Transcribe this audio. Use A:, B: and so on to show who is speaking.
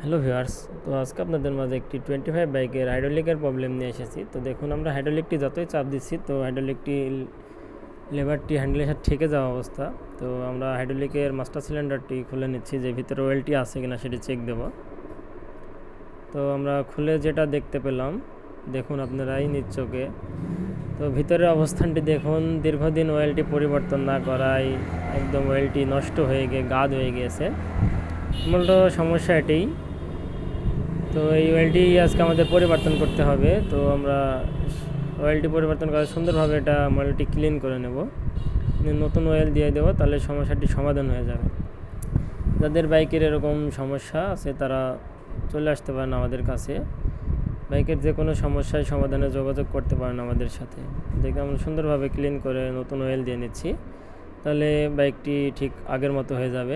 A: Hello viewers, তো আজকে আপনাদের মাঝে একটি 25 বাইকের হাইড্রোলিকের প্রবলেম নিয়ে এসেছি। তো দেখুন, আমরা হাইড্রোলিকটি যতই চাপ দিচ্ছি তো হাইড্রোলিকটি লেভারটি হ্যান্ডেলের সাথে ঠেকে যাওয়া অবস্থা। তো আমরা হাইড্রোলিকের মাস্টার সিলিন্ডারটি খুলে নিচ্ছি, যে ভিতরে ওয়েলটি আছে কিনা সেটি চেক দেব। তো আমরা খুলে যেটা দেখতে পেলাম, দেখুন আপনারাই নিজ চোখে। তো ভিতরের অবস্থানটি দেখুন, দীর্ঘদিন ওয়েলটি পরিবর্তন না করায় একদম ওয়েলটি নষ্ট হয়ে গিয়ে গাদ হয়ে গিয়েছে। মূলত সমস্যা এটাই। তো এই ওয়েলটি আজকে আমাদের পরিবর্তন করতে হবে। তো আমরা ওয়েলটি পরিবর্তন করে সুন্দরভাবে এটা ওয়েলটি ক্লিন করে নেব, নতুন ওয়েল দিয়ে দেবো, তাহলে সমস্যাটি সমাধান হয়ে যাবে। যাদের বাইকের এরকম সমস্যা আছে তারা চলে আসতে পারেন আমাদের কাছে। বাইকের যে কোনো সমস্যায় সমাধানে যোগাযোগ করতে পারেন আমাদের সাথে। দেখে আমরা সুন্দরভাবে ক্লিন করে নতুন ওয়েল দিয়ে নিচ্ছি, তাহলে বাইকটি ঠিক আগের মতো হয়ে যাবে।